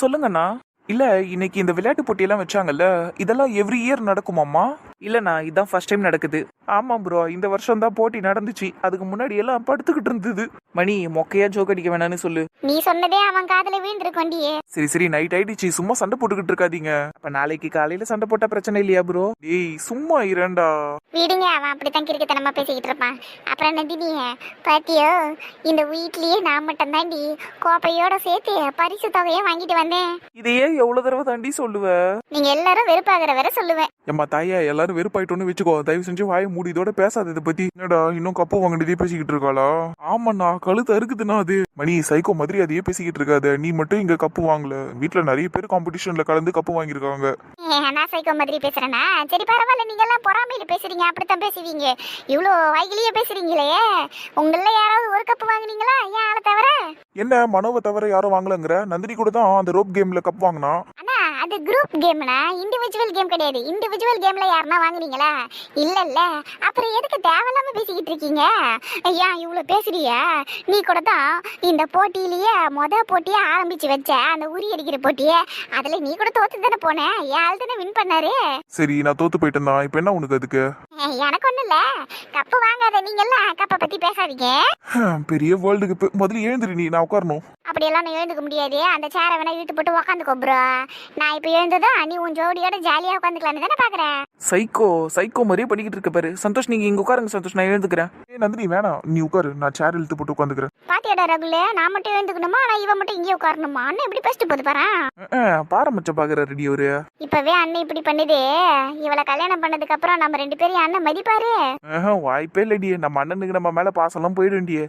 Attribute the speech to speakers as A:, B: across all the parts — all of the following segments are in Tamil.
A: சொல்லுங்கண்ணா. இல்ல, இன்னைக்கு இந்த விளையாட்டு போட்டியெல்லாம் வச்சாங்கல்ல, இதெல்லாம் எவ்ரி இயர் நடக்குமாம்மா? இல்லண்ணா, இதான் ஃபர்ஸ்ட் டைம் நடக்குது. ஆமா ப்ரோ, இந்த வருஷம் தான் போட்டி நடந்துச்சு. அதுக்கு முன்னாடி எல்லாம் படுத்துக்கிட்டு இருந்தது. மணி, மொக்கையா ஜோக் அடிக்க வேணாம்னு சொல்லு.
B: நீ சொன்னதே அவன் காதுல விழுந்திருக்கோண்டியே.
A: சரி சரி, நைட் ஆயிடுச்சு, சும்மா சண்டை போட்டுக்கிட்டு இருக்காதீங்க. அப்ப நாளைக்கு காலையில சண்டை போட்டா பிரச்சனை இல்லையா ப்ரோ? டேய் சும்மா இரண்டா.
B: விடுங்க, அவன் அப்படித்தான் கிறுக்குத்தனமா பேசிக்கிட்டு இருப்பான். அப்புறம் நந்தினிய பாத்தியோ, இந்த வீட்லயே நான் மட்டும் தாண்டி கோப்பையோட சேர்த்து பரிசு தொகையை வாங்கிட்டு வந்தேன்.
A: இதையே எவ்வளவு தடவை தாண்டி சொல்லுவ?
B: நீங்க எல்லாரும் வெறுப்பாகிற வரை சொல்லுவேன்.
A: ஏம்மா தாயா, எல்லாரும் வெறுப்பாயிட்டோன்னு வச்சுக்கோ. தயவு செஞ்சு வாயை மூடி இதோட பேசாத இதை பத்தி. என்னடா இன்னும் கப்பு வாங்கினதே பேசிக்கிட்டு இருக்காளா? ஆமாண்ணா, கழுத்து அறுக்குதுண்ணா அது. மணி, சைக்கோ மாதிரி அதையே பேசிக்கிட்டு இருக்காத. நீ மட்டும் இங்க கப்பு வாங்கல, வீட்டுல நிறைய பேர் காம்படிஷன்ல கலந்து கப்பு வாங்கியிருக்காங்க.
B: நான் சைக்கோ மாதிரி பேசுறேனா? சரி பரவாயில்ல, நீங்க எல்லாம் பொறாமையில பேசுறீங்க, அப்படித்தான் பேசுவீங்க. இவ்வளோ வாய்கிலேயே பேசுறீங்களே. உங்கள யாராவது ஒரு கப்பு வாங்குனீங்களா ஏன் ஆளை தவிர?
A: என்ன, மனோவை தவிர யாரும் வாங்கலங்கிற? நந்தினி கூட தான் அந்த ரோப் கேம்ல கப் வாங்கினா.
B: அண்ணா, அது குரூப் கேம்னா, இண்டிவிஜுவல் கேம் கிடையாது. இண்டிவிஜுவல் கேம்ல யாருன்னா வாங்குனீங்களா? இல்ல. அப்புறம் எதுக்கு தேவையில்லாம பேசிக்கிட்டு இருக்கீங்க? ஏன் இவ்வளவு பேசுறியா? நீ கூட தான் இந்த போட்டியிலேயே போட்டியை ஆரம்பிச்சு வச்ச, அந்த உரி அடிக்கிற போட்டியை. அதுல நீ கூட தோத்து தானே போன. யாழ் தானே வின் பண்ணாரு.
A: சரி, நான் தோத்து போயிட்டேன் தான். இப்ப என்ன உனக்கு அதுக்கு?
B: எனக்கு ஒண்ணு இல்ல. கப்பு வாங்காத நீங்க எல்லாம் கப்பை பத்தி பேசாதீங்க.
A: பெரிய வேர்ல்டு கப். முதல்ல எழுந்துரு, நீ நான் உட்காரணும்.
B: அப்படியெல்லாம் நான் எழுந்துக்க முடியாது. அந்த சேரை வேணா இழுத்து போட்டு உக்காந்துக்கோ ப்ரோ. நான் இப்ப எழுந்ததும் நீ உன் ஜோடியோட ஜாலியா உட்காந்துக்கலான்னு தானே பாக்குறேன்.
A: சைக்கோ மாதிரியே பண்ணிக்கிட்டு இருக்க பாரு. சந்தோஷ், நீங்க இங்க உட்காருங்க. சந்தோஷ், நான் எழுந்துக்கிறேன். நந்தினி வேணாம், நீ உட்காரு. நான் சேர் இழுத்து போட்டு உட்காந்துக்கிறேன்.
B: பாத்தியாடா ரகுல, நான் மட்டும் எழுந்துக்கணுமா? ஆனா இவன் மட்டும் இங்கே உட்காரணுமா? அண்ணன் இப்படி பேசிட்டு போது பாரு.
A: பாரம்பச்ச பாக்குற ரெடி ஒரு.
B: இப்பவே அண்ணன் இப்படி பண்ணுது. இவளை கல்யாணம் பண்ணதுக்கு அப்புறம் நம்ம ரெண்டு பேரும் அண்ணன் மதிப்பாரு.
A: வாய்ப்பே இல்லடி. நம்ம அண்ணனுக்கு நம்ம மேல பாசம்லாம் போயிடுண்டியே.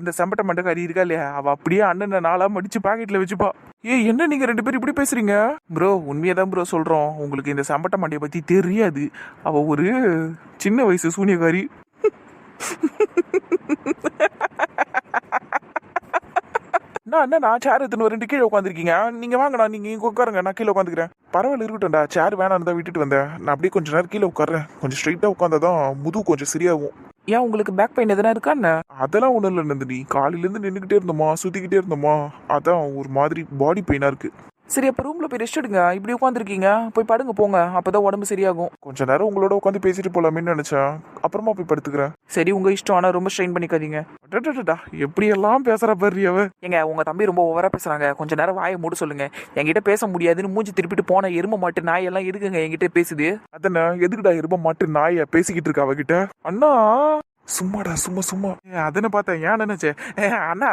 A: இந்த செம்பட்ட மண்டை கறி இருக்கா இல்லையா, அவ அப்படியே அண்ணனை நாளா மடிச்சு பாக்கெட்ல வச்சுப்பா. என்ன நீங்க ரெண்டு பேரும் இப்படி பேசுறீங்க? ப்ரோ, உண்மையதான் ப்ரோ சொல்றோம். உங்களுக்கு இந்த செம்பட்ட மண்டையை பத்தி தெரியாது. அவ ஒரு சின்ன வயசு சூனியக்காரி. நான் சேர் எடுத்துன்னு வரேன். கீழே உட்காந்துருக்கீங்க. நீங்க வாங்கண்ணா, நீங்க இங்க உட்காருங்க, நான் கீழே உட்காந்துக்கிறேன். பரவாயில்ல, இருக்கட்டும்டா. சேர் வேணான்னு தான் விட்டுட்டு வந்தேன். நான் அப்படியே கொஞ்ச நேரம் கீழே உட்காறேன். கொஞ்சம் ஸ்ட்ரைட்டா உட்காந்தாதான் முதுகு கொஞ்சம் சரியாகும். ஏன், உங்களுக்கு பேக் பெயின் எதனா இருக்கா? அதெல்லாம் ஒண்ணும் இல்லை நந்தினி. காலையில இருந்து நின்றுகிட்டே இருந்தோமா, சுத்திக்கிட்டே இருந்தோமா, அதான் ஒரு மாதிரி பாடி பெயினா இருக்கு. சரி, அப்ப ரூம்ல போய் ரெஸ்ட் எடுங்க. இப்படி உட்காந்துருக்கீங்க, போய் படுங்க போங்க. அப்பதான் உடம்பு சரியாகும். கொஞ்ச நேரம் உங்களோட உட்காந்து பேசிட்டு போலாமே நினைச்சேன். அப்புறமா போய் படுத்துக்கிறேன். சரி, உங்க இஷ்டம். ஆனா ரொம்ப ஸ்ட்ரெயின் பண்ணிக்காதீங்க. எப்படி எல்லாம் பேசுற பாரு அவ. எங்க உங்க தம்பி ரொம்ப ஓவரா பேசுறாங்க. கொஞ்ச நேரம் வாயை மூட சொல்லுங்க. என்கிட்ட பேச முடியாதுன்னு மூஞ்சி திருப்பிட்டு போன எரும மாட்டு நாய் எல்லாம் எதுக்குங்க என்கிட்ட பேசுது? அதன எதுக்குடா எரும மாட்டு நாய பேசிக்கிட்டு இருக்க அவகிட்ட? அண்ணா சும்மாடா, சும்மா. அதனை பார்த்தேன். ஏன் நினைச்சேன் அண்ணா,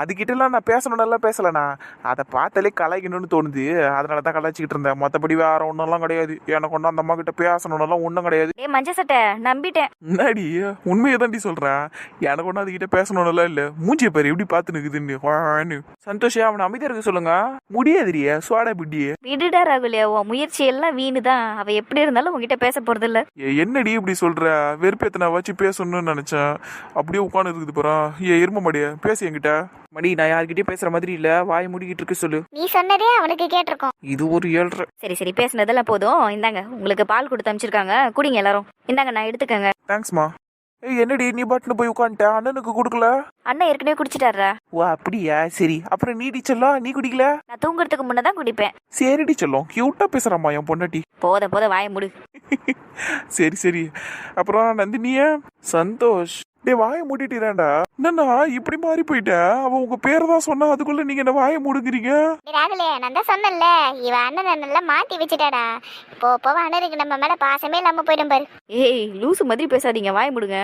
A: அதுகிட்ட எல்லாம் நான் பேசணும்னு பேசலண்ணா. அதை பார்த்தாலே கலாய்க்கணும்னு தோணுது. அதனாலதான் கலாய்ச்சிக்கிட்டு இருந்தேன். மற்றபடி வேற ஒன்னெல்லாம் கிடையாது. எனக்கு ஒன்னும் அந்த அம்மா கிட்ட பேசணும்னு ஒன்றும் கிடையாது.
B: மஞ்ச சட்டை நம்பிட்டேன்.
A: முன்னாடி உண்மையை தாண்டி சொல்றேன். எனக்கு ஒன்னும் அதுகிட்ட பேசணும்லாம் இல்ல. மூஞ்சிய பேர் எப்படி பாத்து நிக்குதுன்னு. சந்தோஷ், அவனை அமைதியா இருக்க சொல்லுங்க. முடியாதுரிய சோடா பிட்டியே.
C: விடுடா ராகுலியா, உன் முயற்சி எல்லாம் வீணுதான். அவ எப்படி இருந்தாலும் உங்ககிட்ட பேச போறது இல்ல.
A: என்னடி இப்படி சொல்ற? வெறுப்பேத்தனை வச்சு பேசணும்னு நினைச்சேன். அப்படியே உட்காந்து இருக்குது போறா. எரும மடிய பேசி என்கிட்ட. மடி, நான் யார்கிட்டயும் பேசுற மாதிரி இல்ல. வாய் முடிக்கிட்டு இருக்கு சொல்லு.
B: நீ சொன்னதே அவனுக்கு கேட்டிருக்கோம்.
A: இது ஒரு 7:30.
C: சரி பேசுனதெல்லாம் போதும். இந்தாங்க, உங்களுக்கு பால் கொடுத்து அனுப்பிச்சிருக்காங்க, குடிங்க எல்லாரும். இந்தாங்க, நான் எடுத்துக்கங்க.
A: தேங்க்ஸ்மா. என்னடி நீ பாட்டுன்னு போய் உட்காந்துட்ட? அண்ணனுக்கு கொடுக்கல?
C: அண்ணன் ஏற்கனவே குடிச்சிட்டாரா?
A: ஓ அப்படியா, சரி. அப்புறம் நீ டீச்சர்லாம் நீ குடிக்கல?
C: நான் தூங்குறதுக்கு முன்னதான் குடிப்பேன்.
A: சரி டீச்சர்லாம் கியூட்டா பேசுறாமா என் பொண்டாட்டி.
C: போத வாய முடு.
A: சரி. அப்புறம் நந்தினிய? சந்தோஷ், டே வாயை மூடிட்டீராண்டா. என்னண்ணா இப்படி மாறி போயிட்ட? அவ உங்க பேரை தான் சொன்னா, அதுக்குள்ள நீங்க என்ன வாயை மூடுங்கிறீங்க?
B: ராகுலே, நான் தான் சொன்னேன்ல, இவ அண்ணனை நல்லா மாத்தி வச்சுட்டாடா. போவ அண்ணனுக்கு நம்ம மேல பாசமே இல்லாம போயிடும் பாரு.
C: ஏய் லூசு மாதிரி பேசாதீங்க, வாய முடுங்க.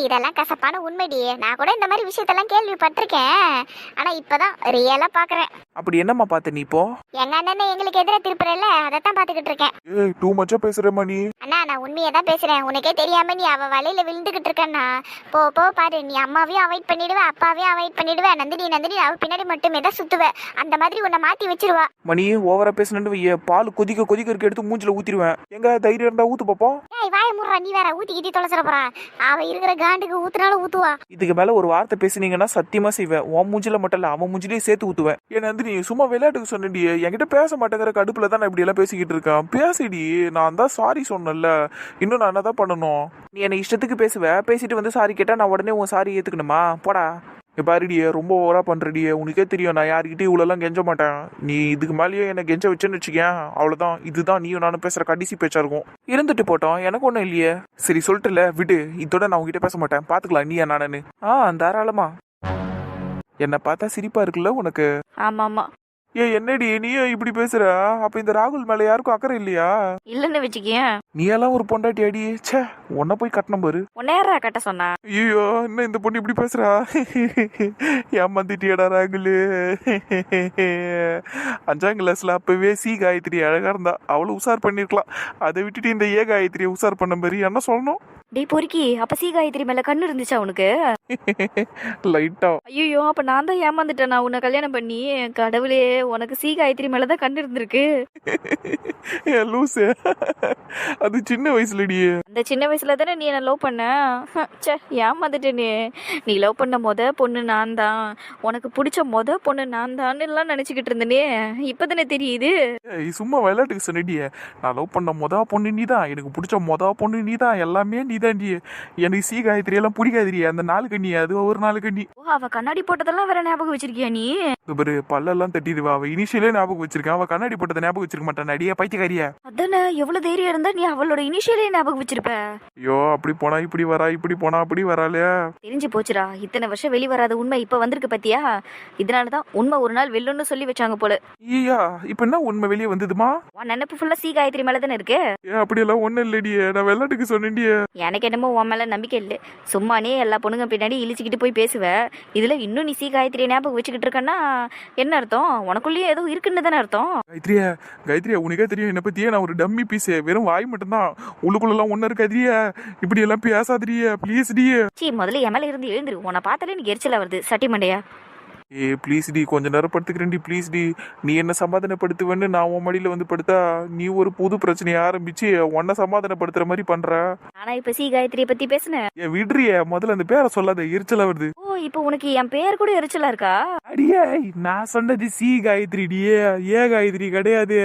B: இதெல்லாம் கசப்பான உண்மைடி. நான் கூட இந்த மாதிரி விஷயத்தெல்லாம் கேள்விப்பட்டிருக்கேன். ஆனா இப்பதான் ரியலா பாக்குறேன்.
A: அப்படி என்னம்மா பார்த்த நீ இப்போ?
B: எங்க அண்ணனை எங்களுக்கு எதிராக திருப்புறல, அதைத்தான் பாத்துக்கிட்டு இருக்கேன்.
A: டூ மச்சா பேசுறேம்மா நீ.
B: அண்ணா, நான் உண்மையை தான் பேசுறேன். உனக்கே தெரியாம நீ அவ வலையில விழுந்துகிட்டு இருக்கன்னா, போ பாரு. நீ அம்மாவையும் அவாய்ட் பண்ணிடுவ, அப்பாவையும் அவாய்ட் பண்ணிடுவ. நந்தினி அவ பின்னாடி மட்டுமே தான் சுத்துவ. அந்த மாதிரி உன்னை மாத்தி வச்சிருவா.
A: மணி, ஓவரா பேசணுன்னு பால் கொதிக்க இருக்க எடுத்து மூஞ்சில ஊத்திடுவேன். எங்க தைரியம் இருந்தா ஊத்து பாப்போம்.
B: வாய முடுறா, நீ வேற ஊத்தி தொலைச்சிட போறா. அவ இருக்கிற காண்டுக்கு ஊத்துனாலும் ஊத்துவா.
A: இதுக்கு மேல ஒரு வார்த்தை பேசுனீங்கன்னா சத்தியமா செய்வேன். உன் மூஞ்சில மட்டும் இல்ல, அவன் மூஞ்சிலேயே சேர்த்து ஊத்துவேன். ஏன் நந்தினி, சும்மா விளையாட்டுக்கு சொன்னடி. என்கிட்ட பேச மாட்டேங்கிற கடுப்புல தான் நான் இப்படி எல்லாம் பேசிக்கிட்டு இருக்கேன். பேசிடி, நான் தான் சாரி சொன்னேன்ல. இன்னும் நான் என்னதான் பண்ணணும்? நீ என்ன இஷ்டத்துக்கு பேசுவ. பேசிட்டு வந்து சாரி கேட்டா நான் உடனே உன் சாரி ஏத்துக்கணுமா? போடா. பாருடியே ரொம்ப ஓவரா பண்றடியே, உனக்கே தெரியும் நான் யாருக்கிட்டே இவ்வளோலாம் கெஞ்ச மாட்டேன். நீ இதுக்கு மேலேயே என்ன கெஞ்ச வச்சேன்னு வச்சுக்கேன், அவ்வளோதான். இதுதான் நீயும் நானும் பேசுற கடைசி பேச்சா இருக்கும். இருந்துட்டு போட்டோம், எனக்கு ஒன்றும் இல்லையே. சரி சொல்லிட்டுல விடு, இதோட நான் உங்ககிட்ட பேச மாட்டேன். பாத்துக்கலாம் நீ நானு. தாராளமா. என்ன பார்த்தா சிரிப்பா இருக்குல்ல உனக்கு?
C: ஆமா ஆமா.
A: என்னடி நீயும் இப்படி பேசுற? அப்ப இந்த ராகுல் மேல யாருக்கும் அக்கறை இல்லையா?
C: இல்லன்னு வச்சுக்கேன்.
A: நீ எல்லாம் ஒரு பொண்டாட்டி அடி. ச்சே, உன்ன போய் கட்டணும் பாரு.
C: உன்னையாரா கட்ட சொன்னா?
A: ஐயோ, என்ன இந்த பொண்ணு இப்படி பேசுறா? ஏமாந்துட்டியடா ராகுலு. 5ஆம் கிளாஸ்ல அப்பவே சி காயத்ரி அழகா இருந்தா, அவளும் உசார் பண்ணிருக்கலாம். அதை விட்டுட்டு இந்த காயத்ரியை உசார் பண்ண மாதிரி என்ன சொல்லணும்?
C: டேய் பொறுக்கி, அப்ப சி காயத்ரி மேல கண்ணு இருந்துச்சா உனக்கு?
A: லைட்டா.
C: ஐயோ, அப்ப நான் தான் ஏமாந்துட்டேன். நான் உன்னை கல்யாணம் பண்ணி. கடவுளே, உனக்கு சி காயத்ரி மேலதான் கண்ணு இருந்திருக்கு.
A: லூசு, அது சின்ன வயசுலடியே.
C: அந்த சின்ன வயசுல தானே நீ என்ன லவ் பண்ண. ச்சே, ஏமாந்துட்டேனே. நீ லவ் பண்ண பொண்ணு நான் தான், உனக்கு பிடிச்ச பொண்ணு நான் தான் எல்லாம் நினைச்சுக்கிட்டு இருந்தேனே. இப்பதானே தெரியுது.
A: சும்மா விளையாட்டுக்கு சொன்னடியே, நான் லவ் பண்ண பொண்ணு நீதான், எனக்கு பிடிச்ச பொண்ணு நீதான், எல்லாமே நீதாண்டி. எனக்கு சி காயத்ரி எல்லாம் பிடிக்காதிரி. அந்த 4 கண்ணி, அது ஒரு 4 கண்ணி.
C: ஓ, அவ கண்ணாடி போட்டதெல்லாம் வேற ஞாபகம் வச்சிருக்கியா நீ?
A: பாரு, பல்லெல்லாம் தட்டிடுவா. அவ இனிஷியலே ஞாபகம் வச்சிருக்கா, அவ கண்ணாடி போட்டதை ஞாபகம் வச்சிருக்க மாட்டான். அடியே பைத்தியக்காரியா.
C: அதானே, எவ்வளவு தைரியம் இருந்தா நீ அவளோட இனிஷியலே ஞாபகம் வச்சிருப்ப.
A: ஐயோ, அப்படி போனா இப்படி வரா, இப்படி போனா அப்படி வராளே.
C: தெரிஞ்சு போச்சுடா, இத்தனை வருஷம் வெளி வராத உண்மை இப்ப வந்திருக்கு பாத்தியா? இதனாலதான் உண்மை ஒரு நாள் வெல்லுன்னு சொல்லி வச்சாங்க போல.
A: ஐயா, இப்ப என்ன உண்மை வெளியே வந்ததுமா?
C: உன் நினைப்பு ஃபுல்லா சி காயத்ரி மேல தானே இருக்கு.
A: அப்படியெல்லாம் ஒண்ணும் இல்லடியே, நான் விளையாட்டுக்கு சொன்னேன்டியே.
C: எனக்கு என்னமோ உன் மேல நம்பிக்கை இல்லை. சும்மானே எல்லா பொண்ணுங்க பின்னாடி இழிச்சுக்கிட்டு போய் பேசுவ. இதுல இன்னும் நீ சி காயத்ரி ஞாபகம் வச்சுக்கிட்டு இருக்கன்னா என்ன அர்த்தம்? உனக்குள்ளேயே ஏதோ இருக்குன்னு தானே அர்த்தம்.
A: காயத்ரியா, உனக்கே தெரியும் என்ன பத்தியே நான் ஒரு டம்மி பீஸ், வெறும் வாய் மட்டும்தான், உள்ளுக்குள்ளலாம் ஒண்ணு இருக்காதிரியா. இப்படி எல்லாம் பேசாதிரியா ப்ளீஸ் டியே.
C: சீ, முதல்ல என் மேல இருந்து எழுந்துரு. உன்னை பார்த்தாலே எனக்கு எரிச்சலா வருது, சட்டி மண்டையா.
A: ப்ளீஸ் டி, கொஞ்ச நேரம் படுத்துக்கிறேன்டி ப்ளீஸ் டி. நீ என்ன சமாதானப்படுத்துவேன்னு நான் உன் மடியில வந்து படுத்தா நீ ஒரு புது பிரச்சனையை ஆரம்பிச்சு உன்னை சமாதானப்படுத்துற மாதிரி பண்ற.
C: ஆனா இப்ப சி காயத்ரியை பத்தி பேசுனேன்.
A: விடுறிய, முதல்ல அந்த பேரை சொல்லாத, எரிச்சலா வருது.
C: ஓ, இப்போ உனக்கு என் பேர் கூட எரிச்சலா இருக்கா?
A: அடியே, நான் சொன்னது சி காயத்ரி டியே, காயத்ரி கிடையாது.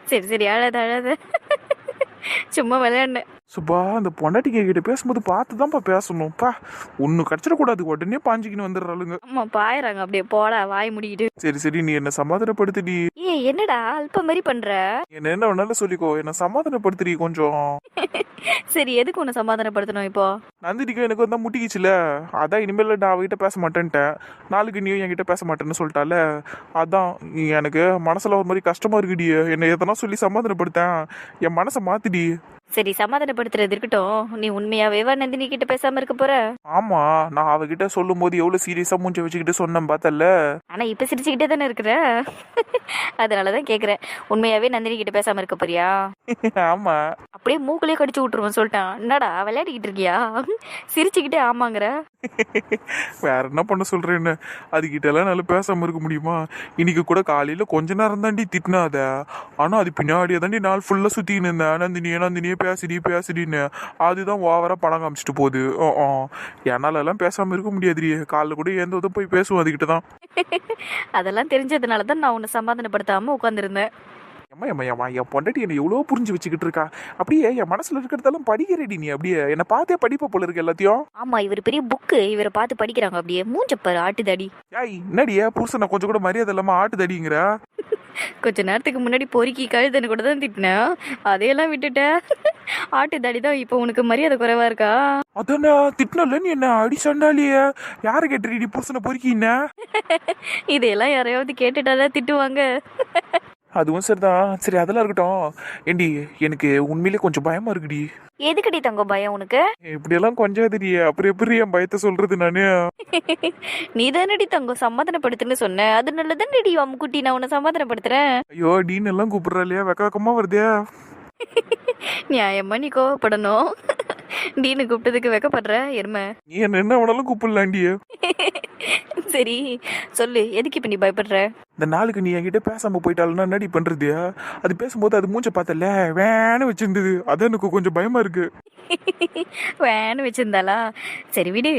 C: சரி சரி, அழாத அழாத, சும்மா விளையாடுனேன்.
A: சுப்பா, அந்த பொண்டாட்டிங்க கிட்ட பேசும்போது பார்த்துதான்ப்பா பேசணும்ப்பா. ஒண்ணு கடிச்சிடக்கூடாது, உடனே பாஞ்சிக்கின்னு வந்துடுறாளுங்க.
C: ஆமா, பாயறாங்க அப்படியே. போடா, வாய் முடிக்கிட்டு.
A: சரி சரி, நீ என்ன சமாதானப்படுத்துடி.
C: என்னடா அல்ப மாதிரி பண்ற?
A: என்ன வேணாலும் சொல்லிக்கோ, என்ன சமாதானப்படுத்துடி கொஞ்சம்.
C: சரி, எதுக்கு உன்னை சமாதானப்படுத்தணும் இப்போ?
A: நந்தினிக்கு எனக்கு வந்தா முட்டிக்கிச்சுல, அதான் இனிமேல் நான் அவகிட்ட பேச மாட்டேன்ட்டேன். 4 கண்ணியும் என்கிட்ட பேச மாட்டேன்னு சொல்லிட்டால, அதான் எனக்கு மனசுல ஒரு மாதிரி கஷ்டமா இருக்குடி. என்னை எதனா சொல்லி சமாதானப்படுத்தேன், என் மனசை மாத்திடி.
C: சரி, சமாதானப்படுத்துறது இருக்கட்டும். நீ உண்மையாவே நந்தினி கிட்ட பேசாம இருக்க போற?
A: ஆமா, நான் அவகிட்ட சொல்லும் போது எவ்வளவு சீரியஸா மூஞ்ச வச்சுக்கிட்டு சொன்னேன் பார்த்தல.
C: ஆனா இப்ப சிரிச்சுக்கிட்டே தானே இருக்கிற. அதனாலதான் கேக்குறேன், உண்மையாவே நந்தினி கிட்ட பேசாம இருக்க போறியா?
A: ஆமா.
C: அப்படியே மூக்குலயே கடிச்சு விட்டுருவோம் சொல்லிட்டான். என்னடா விளையாடிக்கிட்டு இருக்கியா? சிரிச்சுக்கிட்டே ஆமாங்கிற.
A: வேற என்ன பண்ண சொல்றேன்னு, அதுகிட்ட எல்லாம் நல்லா பேசாம இருக்க முடியுமா? இன்னைக்கு கூட காலையில கொஞ்ச நேரம் தாண்டி திட்டினாத, ஆனா அது பின்னாடியே தாண்டி நாள் ஃபுல்லா சுத்தின்னு இருந்தேன். நந்தினியே பேசிடின்னு. அதுதான் ஓவரா பணம் காமிச்சிட்டு போகுது. என்னால எல்லாம் பேசாம இருக்க முடியாதுரியே. காலைல கூட எந்த போய் பேசுவோம் அதுகிட்ட தான்.
C: அதெல்லாம் தெரிஞ்சதுனாலதான் நான் உன்னை சமாதானப்படுத்தாம உட்காந்துருந்தேன்.
A: எம்மா, என் பொண்டாட்டி என்ன எவ்வளவு புரிஞ்சு வச்சுக்கிட்டு இருக்கா. அப்படியே என் மனசுல இருக்கிறதெல்லாம் படிக்கிறடி நீ. அப்படியே என்ன பார்த்தே படிப்ப போல இருக்கு எல்லாத்தையும்.
C: ஆமா, இவர் பெரிய புக்கு, இவரை பார்த்து படிக்கிறாங்க. அப்படியே மூஞ்சப்பாரு ஆட்டுதடி.
A: என்னடியா புருஷனை கொஞ்சம் கூட மரியாதை இல்லாம ஆட்டுதடிங்கிற?
C: கொஞ்ச நேரத்துக்கு முன்னாடி பொறுக்கி கழுதன்னு கூட தான் திட்டினேன், அதையெல்லாம் விட்டுட்ட. ஆட்டுதாடி தான் இப்போ உனக்கு மரியாதை குறைவா இருக்கா?
A: அதானே திட்டினல, நீ என்ன அடி சண்டாலிய. யார கேட்டுறீ பொருசனை பொறுக்கின?
C: இதையெல்லாம் யாரையாவது கேட்டுட்டாதான் திட்டுவாங்க.
A: அதுவும் சரிதான். சரி, அதெல்லாம் இருக்கட்டும். ஏண்டி, எனக்கு உண்மையிலே கொஞ்சம் பயமா இருக்குடி.
C: எதுக்கடி தங்கம் பயம் உனக்கு?
A: இப்படியெல்லாம் கொஞ்சம் தெரிய, அப்புறம் எப்படி என் பயத்தை சொல்றது நானு?
C: நீ தானடி தங்கம் சமாதானப்படுத்துன்னு சொன்ன, அது நல்லதானடி அம்முக்குட்டி. நான் உன்னை சமாதானப்படுத்துறேன்.
A: ஐயோ, டீன் எல்லாம் கூப்பிடுறா இல்லையா, வெக்கமா வருதே.
C: நியாயமா நீ கோவப்படணும். டீனு கூப்பிட்டதுக்கு வெக்கப்படுற எருமை.
A: நீ என்ன வேணாலும் கூப்பிடலாண்டிய.
C: சரி சொல்லு, எதுக்கு இப்ப நீ பயப்படுற?
A: இந்த நாளுக்கு நீ என்கிட்ட பேசாம போயிட்டாலுன்னா என்னடி பண்றது? அது பேசும்போது அது மூஞ்ச பார்த்தல வேணும் வச்சிருந்தது, அதான் எனக்கு கொஞ்சம் பயமா இருக்கு.
C: வேன்னு வச்சிருந்தாளா? சரி விடு,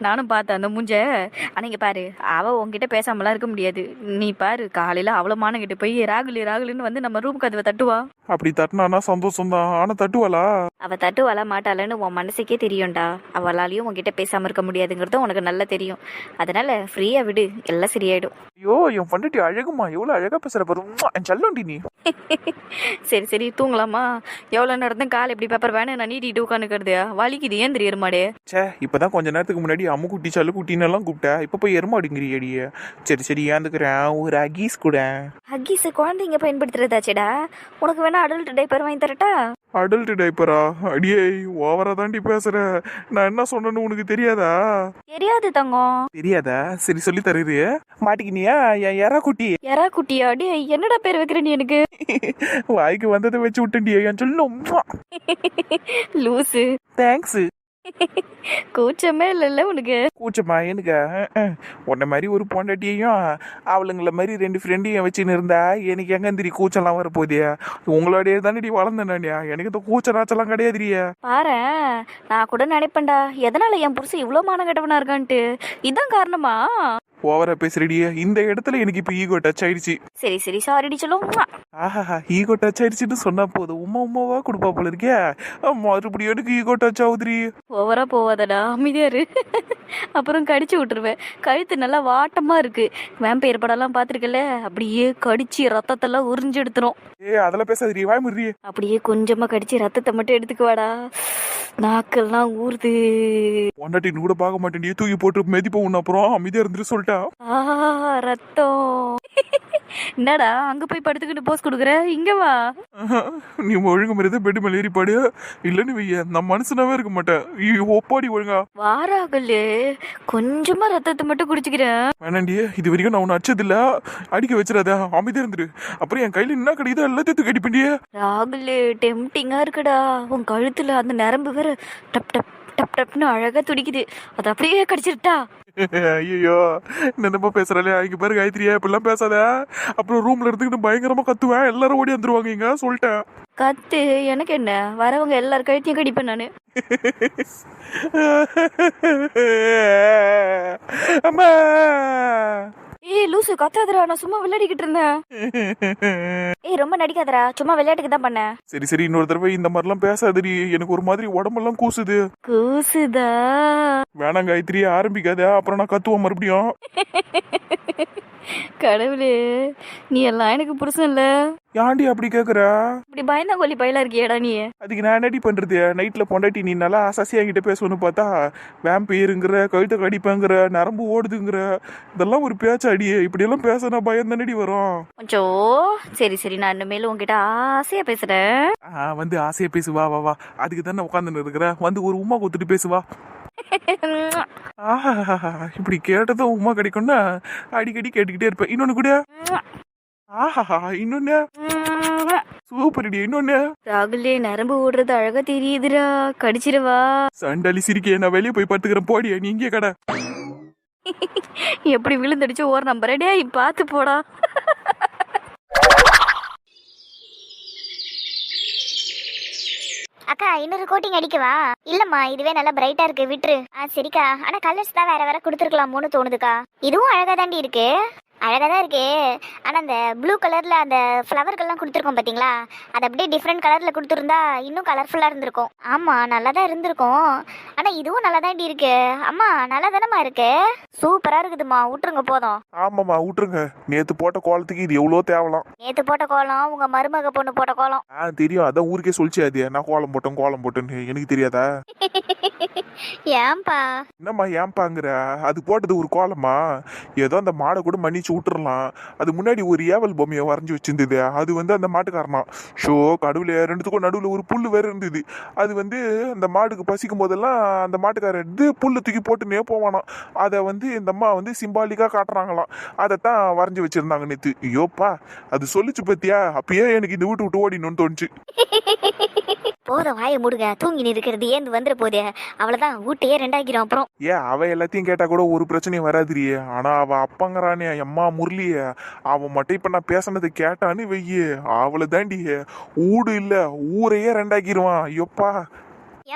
C: நானும் பார்த்தேன் அந்த மூஞ்ச. ஆனால் இங்கே பாரு, அவள் உங்ககிட்ட பேசாமலாம் இருக்க முடியாது. நீ பாரு, காலையில் அவ்வளோ மானங்கிட்ட போய் ராகுலி ராகுலின்னு வந்து நம்ம ரூம் கதவை தட்டுவா.
A: அப்படி தட்டினானா சந்தோஷம் தான், ஆனா தட்டுவாளா?
C: அவள் தட்டுவாளா மாட்டாளன்னு உன் மனசுக்கே தெரியும்டா. அவளாலையும் உங்ககிட்ட பேசாமல் இருக்க முடியாதுங்கிறதும் உனக்கு நல்லா தெரியும். அதனால ஃப்ரீயாக விடு, எல்லாம் சரியாயிடும்.
A: ஐயோ, என் பொண்டாட்டி அழகுமா, எவ்வளவு அழகா பேசுற பாரு. என் செல்லோண்டி நீ.
C: சரி சரி தூங்கலாமா? எவ்வளோ நேரம் கால் எப்படி பேப்பர் வேணும் நான் நீட்டிட்டு உட்காந்துக்கிறதே, வலிக்குது ஏன் தெரியுமாடே?
A: சே, இப்பதான் கொஞ்ச நேரத்துக்கு முன்னாடி அம்முக்குட்டி சல்லுக்குட்டின்னு எல்லாம் கூப்பிட்டா, இப்ப போய் எருமாடுங்கிறியடியே. சரி சரி ஏந்துக்கிறேன், ஒரு அகீஸ் கூட.
C: ஹக்கீஸ் குழந்தைங்க பயன்படுத்துறதாச்சேடா. உனக்கு வேணா அடல்ட் டைப்பர் வாங்கி தரட்டா?
A: அடல்ட் டைப்பரா? அடியே, ஓவரா தாண்டி பேசுற. நான் என்ன சொன்னேன்னு உனக்கு தெரியாதா?
C: தெரியாது தங்கம்.
A: தெரியாதா? சரி சொல்லி தருது. மாட்டிக்கினியா என் எறா குட்டி?
C: யாரா குட்டியா? டே என்னடா பேர் வைக்கிற நீ எனக்கு?
A: வாய்க்கு வந்ததை வச்சு விட்டேன்டி என் சொல்லும்.
C: லூசு.
A: தேங்க்ஸ்.
C: கூச்சமே இல்லைல்ல உனக்கு?
A: கூச்சமா எனக்கு? உன்ன மாதிரி ஒரு பொண்டாட்டியையும் அவளுங்கள மாதிரி 2 ஃப்ரெண்டையும் வச்சுன்னு இருந்தா எனக்கு எங்க திரி கூச்சலாம் வரப்போதே. உங்களோடய தானடி வளர்ந்தேன் நான். எனக்கு இந்த கூச்ச நாச்சலாம் கிடையாதுரியா.
C: பாரேன், நான் கூட நினைப்பேன்டா எதனால என் புருஷன் இவ்வளோ மானம் கெட்டவனா இருக்கான்ட்டு. இதான் காரணமா?
A: ஓவரா பேசுறடியே. இந்த இடத்துல எனக்கு இப்ப ஈகோ டச் ஆயிடுச்சு.
C: சரி சரி சாரிடி சொல்லும்.
A: ஆஹா, ஈகோ டச் ஆயிடுச்சுன்னு சொன்னா போதும் உமா உமாவா கொடுப்பா போல இருக்கே. மறுபடியும் எனக்கு ஈகோ டச் ஆகுதுரி.
C: ஓவரா போவாதடா, அமைதியாரு. அப்புறம் கடிச்சு விட்டுருவேன். கழுத்து நல்லா வாட்டமா இருக்கு. வேம்பயர் படம்லாம் பார்த்துருக்கல, அப்படியே கடிச்சு ரத்தத்தெல்லாம் உறிஞ்சு எடுத்துரும்.
A: அதெல்லாம் பேசாதீ, வாய் முறி.
C: அப்படியே கொஞ்சமா கடிச்சு ரத்தத்தை மட்டும் எடுத்துக்குவாடா, நாக்கெல்லாம் ஊறுது.
A: பொண்டாட்டின்னு கூட பார்க்க மாட்டேன், தூக்கி போட்டு மெதிப்ப உன்ன அப்புறம் அமைதியா இருந்துட்டு சொல்லிட்டா.
C: ரத்தம். என்னடா அங்க போய் படுத்துக்கிட்டு போஸ் கொடுக்குற? இங்க வா.
A: நீ ஒழுங்கு மாதிரி பெட் மேல ஏறி பாடு. இல்லன்னு வைய, நான் மனுஷனாவே இருக்க மாட்டேன். ஒப்பாடி ஒழுங்கா
C: வாராகல்லு. கொஞ்சமா ரத்தத்தை மட்டும் குடிச்சுக்கிறேன்.
A: வேணாண்டி, இது வரைக்கும் நான் உன்னை அடிச்சது இல்ல. அடிக்க வச்சிடாத, அமைதியா இருந்துரு. அப்புறம் என் கையில என்ன கிடைக்குதோ எல்லாத்தையும் கடிப்பண்டியே.
C: ராகுல், டெம்டிங்கா இருக்குடா. உன் கழுத்துல அந்த நரம்பு வேற டப் டப் டப் டப்னு அழகா துடிக்குது. அது அப்படியே கடிச்சிருட்டா.
A: ஐயோ, என்னப்பா பேசுறாளே. இங்க பாரு காயத்ரியா, இப்படிலாம் பேசாத. அப்புறம் ரூம்ல இருந்துக்கிட்டு பயங்கரமா கத்துவேன், எல்லாரும் ஓடி வந்துருவாங்க. இங்க சொல்லிட்டேன்.
C: கத்து, எனக்கு என்ன, வரவங்க எல்லார் கழுத்தையும் கடிப்பேன் நானு.
A: அம்மா.
C: ஏய் லூசு, கத்தாதடா, நான் சும்மா விளையாடிக்கிட்டு இருந்தேன். ஏய் ரொம்ப நடிக்காதடா, சும்மா விளையாட்டுக்கு தான் பண்ணேன்.
A: சரி சரி, இன்னொரு தடவை இந்த மாதிரிலாம் பேசாதடி. எனக்கு ஒரு மாதிரி உடம்பெல்லாம் கூசுது.
C: கூசுதா?
A: வேணாம் காயத்ரி, ஆரம்பிக்காத. அப்புறம் நான் கத்துவேன் மறுபடியும்.
C: கடவுளே, நீ எல்லாம் எனக்கு புருஷன் இல்ல.
A: ஏன்டி அப்படி கேக்குற?
C: இப்படி பயந்தா கொல்லி பயிலா இருக்கியடா நீ.
A: அதுக்கு நான் என்னடி பண்றது? நைட்ல பொண்டாட்டி நீ நல்லா அசாசி என்கிட்ட பேசணும்னு பார்த்தா வேம்பேருங்கிற, கழுத்தை கடிப்பேங்கிற, நரம்பு ஓடுதுங்கிற, இதெல்லாம் ஒரு பேச்சாடியே. இப்படி எல்லாம் பேச நான் பயம் தானடி வரும்.
C: கொஞ்சம் சரி சரி, நான் இனிமேல் உங்ககிட்ட ஆசையா பேசுறேன்.
A: வந்து ஆசையா பேசு, வா வா வா. அதுக்கு தானே உட்காந்துன்னு இருக்கிற. வந்து ஒரு உமா கொடுத்துட்டு பேசுவா. இப்படி கேட்டதும் உமா கிடைக்கும்னா அடிக்கடி கேட்டுக்கிட்டே இருப்பேன். இன்னொன்னு கூட. ஆஹா, இன்னொன்னு சூப்பர் அடி. இன்னொன்னு.
C: ராகுலே, நரம்பு ஓடுறது அழகா தெரியுதுடா, கடிச்சிருவா.
A: சண்டாலி சிரிக்கே, நான் வெளியே போய் படுத்துக்கிறேன். போடியா நீ, இங்கே கடை.
C: எப்படி விழுந்தடிச்சு ஒரு நம்பர். டேய் பார்த்து போடா.
B: அக்கா, இன்னொரு கோட்டிங் அடிக்கவா? இல்லம்மா, இதுவே நல்லா பிரைட்டா இருக்கு, விட்டுரு. சரிக்கா, ஆனா கலர்ஸ் தான் வேற வேற கொடுத்துருக்கலாமோன்னு தோணுதுக்கா. இதுவும் அழகா தாண்டி இருக்கு. அழகா தான் இருக்கு. ஆனா அந்த ப்ளூ கலர்ல அந்த ஃப்ளவர்கள்லாம் கொடுத்துருக்கோம் பாத்தீங்களா, அது அப்படியே டிஃப்ரெண்ட் கலர்ல கொடுத்துருந்தா இன்னும் கலர்ஃபுல்லா இருந்திருக்கும். ஆமா, நல்லா தான் இருந்திருக்கும். ஆனா இதுவும் நல்லா தாண்டி இருக்கு. அம்மா, நல்லா தானம்மா இருக்கு? சூப்பரா இருக்குதுமா, விட்டுருங்க போதும்.
A: ஆமாமா, விட்டுருங்க. நேத்து போட்ட கோலத்துக்கு இது எவ்வளோ தேவலாம்.
B: நேத்து போட்ட கோலம் உங்க மருமக பொண்ணு போட்ட கோலம்.
A: தெரியும், அதான் ஊருக்கே சொல்லிச்சு. அது நான் கோலம் போட்டேன்னு எனக்கு தெரியாதா?
B: ஏன்பா?
A: என்னம்மா ஏம்பாங்கிற? அது போட்டது ஒரு கோலமா? ஏதோ அந்த மாடை கூட மன்னிச்சு விட்டுறலாம். அது முன்னாடி ஒரு ஏவல் பொம்மையை வரைஞ்சி வச்சிருந்தது. அது அந்த மாட்டுக்காரனா. ஷோ கடவுளே, ரெண்டுத்துக்கும் நடுவில் ஒரு புல்லு வேற இருந்தது. அது அந்த மாடுக்கு பசிக்கும் போதெல்லாம் அந்த மாட்டுக்காரர் எடுத்து புல்லு தூக்கி போட்டுனே போவானாம். அதை இந்த அம்மா சிம்பாலிக்கா காட்டுறாங்களாம். அதைத்தான் வரைஞ்சி வச்சிருந்தாங்க நேத்து. ஐயோப்பா, அது சொல்லிச்சு பத்தியா? அப்பயே எனக்கு இந்த வீட்டு விட்டு ஓடினு தோணுச்சு.
B: போத வாயை மூடுங்க, தூங்கி இருக்கிறது ஏந்து வந்துட போதே. அவ்வளவுதான், வீட்டையே ரெண்டாக்கிறோம். அப்புறம்
A: அவ எல்லாத்தையும் கேட்டா கூட ஒரு பிரச்சனையும் வராதிரியே. ஆனா அவ அப்பங்கிறானே எம்மா முரளிய, அவன் மட்டும் இப்ப நான் பேசினது கேட்டான்னு வெய்ய, அவளை தாண்டிய ஊடு இல்ல ஊரையே ரெண்டாக்கிடுவான். ஐயோப்பா.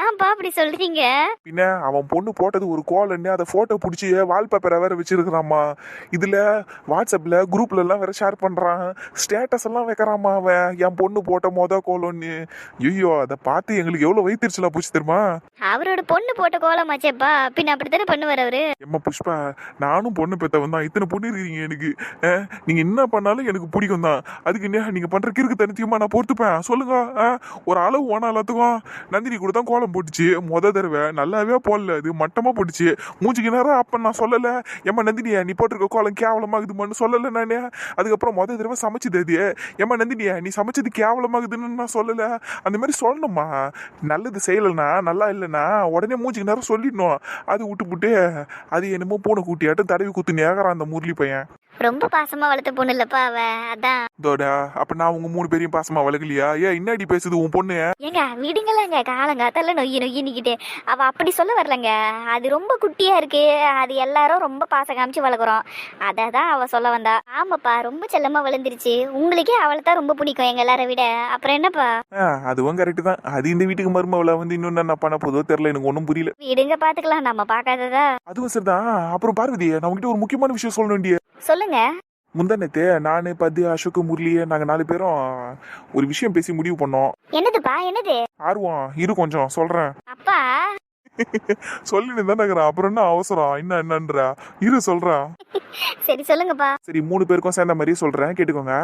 B: ஏன்பா அப்படி சொல்றீங்க?
A: பின்ன அவன் பொண்ணு போட்டது ஒரு கோலன்னு அதை போட்டோ பிடிச்சி வால்பேப்பரை வேற வச்சிருக்கிறாமா. இதுல வாட்ஸ்அப்ல குரூப்ல எல்லாம் வேற ஷேர் பண்றான், ஸ்டேட்டஸ் எல்லாம் வைக்கிறாமா அவன் என் பொண்ணு போட்ட கோலம்னு. ஐயோ அதை பார்த்து எங்களுக்கு எவ்வளவு வயிற்றுச்சலா போச்சு தெரியுமா.
B: அவரோட பொண்ணு போட்ட கோலமாச்சேப்பா, பின்ன அப்படித்தானே பண்ணுவார் அவரு.
A: எம்மா புஷ்பா, நானும் பொண்ணு பெத்தவன் தான், இத்தனை பொண்ணு இருக்கீங்க எனக்கு. நீங்க என்ன பண்ணாலும் எனக்கு பிடிக்கும் தான். அதுக்கு என்ன நீங்க பண்ற கிறுக்கு தனித்தியமா நான் பொறுத்துப்பேன் சொல்லுங்க. ஒரு அளவு ஓனா எல்லாத்துக்கும். நந்தினி கூட தான் கோலம் போட்டுச்சு தடவை, நல்லாவே போடல, அது மட்டமா போட்டுச்சு. மூஞ்சிக்கு நேரம் அப்ப நான் சொல்லல, ஏமா நந்தினியா நீ போட்டிருக்க கோலம் கேவலமாகுதுமான்னு சொல்லல நானே. அதுக்கப்புறம் தடவை சமைச்சது அது, ஏமா நந்தினியா நீ சமைச்சது கேவலமாகுதுன்னு நான் சொல்லல. அந்த மாதிரி சொல்லணுமா, நல்லது செய்யலைன்னா நல்லா இல்லைன்னா உடனே மூஞ்சிக்கு நேரம் சொல்லிடணும். அது விட்டு அது என்னமோ பூனை கூட்டியாட்டும் தடவி குத்து நேகறான் அந்த முரளி பையன்.
B: ரொம்ப பாசமா வளர்த்த பொண்ணு இல்லப்பா அவ, அதான்.
A: தோடா அப்ப நான் உங்க 3 பேரையும் பாசமா வளர்க்கலையா? ஏன் இன்னாடி பேசுது உன் பொண்ணு?
B: ஏங்க விடுங்களேங்க, காலங்காத்தால நொய்யிக்கிட்டு அவ அப்படி சொல்ல வரலங்க. அது ரொம்ப குட்டியா இருக்கு, அது எல்லாரும் ரொம்ப பாசம் காமிச்சு வளர்க்குறோம், அதை தான் அவ சொல்ல வந்தா. ஆமாப்பா ரொம்ப செல்லமா வளர்ந்துருச்சு, உங்களுக்கே அவளை தான் ரொம்ப பிடிக்கும் எங்க எல்லாரை விட, அப்புறம் என்னப்பா.
A: அதுவும் கரெக்ட் தான். அது இந்த வீட்டுக்கு மருமவளை வந்து இன்னும் என்ன பண்ண போதோ தெரியல, எனக்கு ஒன்றும் புரியல.
B: விடுங்க பாத்துக்கலாம், நம்ம பாக்காததா.
A: அதுவும் சரிதான். அப்புறம் பார்வதி, நான் உங்ககிட்ட ஒரு முக்கியமான விஷயம் சொல்ல வேண்டிய.
B: சொல்லுங்க.
A: முந்தானத்து நானு பத்து அசோக் முரளி நாங்க 4 பேரும் ஒரு விஷயம் பேசி முடிவு பண்ணோம்.
B: என்னதுப்பா என்னது?
A: ஆர்வம் இரு கொஞ்சம் சொல்றேன்.
B: அப்பா
A: சொல்லிட்டு தானே அப்புறம் என்ன அவசரம், என்னன்றா இரு சொல்றேன்.
B: சரி சொல்லுங்கப்பா.
A: சரி 3 பேருக்கும் சேர்ந்த மாதிரி சொல்றேன் கேட்டுக்கோங்க.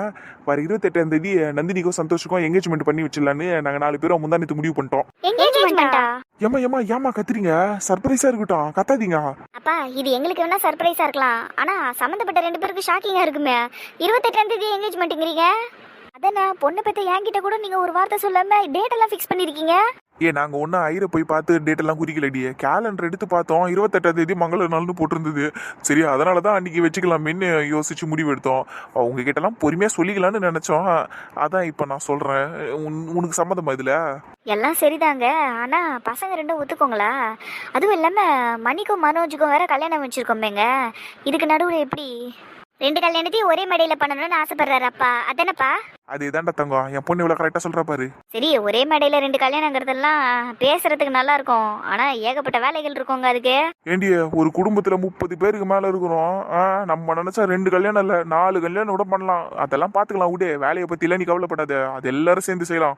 A: வர 28ஆம் தேதி நந்தினிக்கும் சந்தோஷுக்கும் எங்கேஜ்மெண்ட் பண்ணி வச்சிடலான்னு நாங்க 4 பேரும் முந்தானத்து முடிவு பண்ணிட்டோம்.
B: எங்கேஜ்மெண்டா?
A: ஏமா கத்துறீங்க? சர்ப்ரைஸா இருக்கட்டும், கத்தாதீங்க.
B: அப்பா இது எங்களுக்கு வேணா சர்ப்ரைஸா இருக்கலாம், ஆனா சம்பந்தப்பட்ட 2 பேருக்கு ஷாக்கிங்கா இருக்குமே. 28ஆம் தேதி எங்கேஜ்மெண்ட்ங்கறீங்க, அதானே? பொண்ணு பத்தி என்கிட்ட கூட நீங்க ஒரு வார்த்தை சொல்லாம டேட் எல்லாம் ஃபிக்ஸ் பண்ணிருக்கீங்க.
A: நாங்க ஒன்னும் ஐர போய் பார்த்து டேட் எல்லாம் குறிக்கலடி, கேலண்டர் எடுத்து பார்த்தோம், 28ஆம் தேதி மங்கள நாள்னு போட்டிருந்தது. சரி அதனாலதான் அன்னைக்கு வச்சுக்கலாமேன்னு யோசிச்சு முடிவு எடுத்தோம். உங்ககிட்ட எல்லாம் பொறுமையா சொல்லிக்கலாம்னு நினைச்சோம், அதான் இப்ப நான் சொல்றேன். உனக்கு சம்மதமா இதுல?
B: எல்லாம் சரிதாங்க, ஆனா பசங்க 2 ஒத்துக்கோங்களா? அதுவும் இல்லாம மணிக்கும் மனோஜுக்கும் வேற கல்யாணம் வச்சிருக்கோமேங்க, இதுக்கு நடுவுல எப்படி 2 கல்யாணத்தையும் ஒரே மேடையில பண்ணணும்னு ஆசைப்படுறாரு அப்பா, அதானப்பா?
A: அது இதாண்டா தங்கம், என் பொண்ணு இவ்வளவு கரெக்டா சொல்றா பாரு.
B: சரி ஒரே மேடையில 2 கல்யாணங்கிறதெல்லாம் பேசுறதுக்கு நல்லா இருக்கும், ஆனா ஏகப்பட்ட வேலைகள் இருக்குங்க அதுக்கு.
A: ஏண்டி ஒரு குடும்பத்துல 30 பேருக்கு மேல இருக்கிறோம், நம்ம நினைச்சா 2 கல்யாணம் இல்ல 4 கல்யாணம் கூட பண்ணலாம். அதெல்லாம் பாத்துக்கலாம் விடு, வேலையை பத்தி எல்லாம் நீ கவலைப்படாத, அது எல்லாரும் சேர்ந்து செய்யலாம்.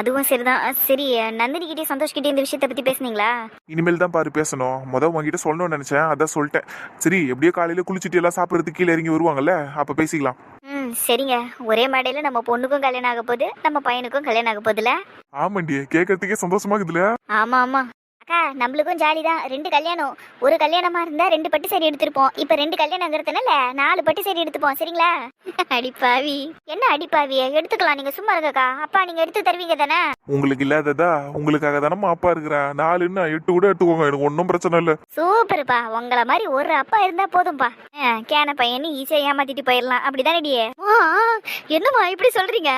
B: அதுவும் சரிதான். சரி நந்தினி கிட்டே சந்தோஷ் கிட்டே இந்த விஷயத்தை பத்தி பேசுனீங்களா?
A: இனிமேல் தான் பாரு பேசணும், உங்ககிட்ட சொல்லணும்னு நினைச்சேன் அதான் சொல்லிட்டேன். சரி எப்படியோ காலையில குளிச்சுட்டு எல்லாம் சாப்பிடறதுக்கு கீழே இறங்கி வருவாங்கல்ல, அப்ப பேசிக்கலாம்.
B: சரிங்க, ஒரே மேடையில நம்ம பொண்ணுக்கும் கல்யாணம் ஆக போகுது, நம்ம பையனுக்கும் கல்யாணம் ஆக போகுதுல.
A: ஆமாண்டி, கேட்கறதுக்கே சந்தோஷமா இருக்குதுல.
B: ஆமா ஆமா அக்கா, நம்மளுக்கும் ஜாலி தான். 2 கல்யாணம், ஒரு கல்யாணமா இருந்தா 2 பட்டு சரி எடுத்திருப்போம், இப்ப 2 கல்யாணங்கிறதுனால 4 பட்டு சரி எடுத்துப்போம், சரிங்களா? அடிப்பாவி, என்ன அடிப்பாவிய எடுத்துக்கலாம், நீங்க சும்மா இருக்கா? அப்பா நீங்க எடுத்து தருவீங்க தானே?
A: உங்களுக்கு இல்லாததா உங்களுக்காக தானே அப்பா இருக்கிறேன், 4ன்னா 8 கூட எடுத்துக்கோங்க, எனக்கு ஒன்றும் பிரச்சனை இல்லை.
B: சூப்பர்ப்பா, உங்களை மாதிரி ஒரு அப்பா இருந்தா போதும்பா. கேன பையனு ஈஸியா ஏமாத்திட்டு போயிடலாம், அப்படிதானே? என்னம்மா இப்படி சொல்றீங்க?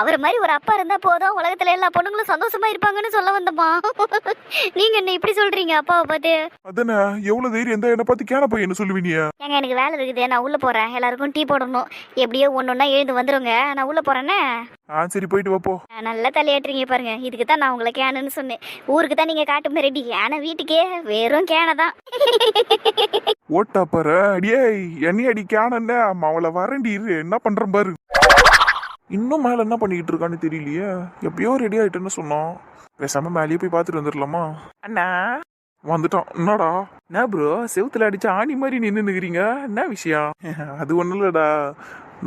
B: அவர் மாதிரி ஒரு அப்பா இருந்தா போதும், உலகத்துல எல்லா பொண்ணுங்களும் சந்தோஷமா இருப்பாங்கன்னு சொல்ல வந்தம்மா. நீங்க என்ன இப்படி சொல்றீங்க அப்பாவை பார்த்து?
A: அதானே, எவ்வளவு தைரியம் இருந்தா என்ன பார்த்து கேன பையன் சொல்லுவீங்க?
B: ஏங்க எனக்கு வேலை இருக்குது, நான் உள்ள போறேன், எல்லாருக்கும் டீ போடணும், எப்படியோ ஒன்னொன்னா எழுந்து வந்துருங்க, நான் உள்ள போறேன்னே.
A: சரி போயிட்டு வாப்போ.
B: நல்லா தலையாட்டுறீங்க பாருங்க, இதுக்கு தான் நான் உங்களை கேனுன்னு சொன்னேன். ஊருக்கு தான் நீங்க காட்டு ரெடி, ஆனா வீட்டுக்கே வெறும் கேனை தான்.
A: ஓட்டா பாரு அடியே, என்னை அடி கேன அவளை வரண்டி இரு, என்ன பண்றேன் பாரு. இன்னும் மேல என்ன பண்ணிக்கிட்டு இருக்கான்னு தெரியலையே, எப்பயோ ரெடி ஆயிட்டேன்னு சொன்னோம். பேசாம மேலேயே போய் பார்த்துட்டு வந்துடலாமா? அண்ணா வந்துட்டான். என்னடா? என்ன ப்ரோ செவுத்துல அடிச்ச ஆணி மாதிரி நின்னுக்கிறீங்க, என்ன விஷயம்? அது ஒண்ணும் இல்லடா,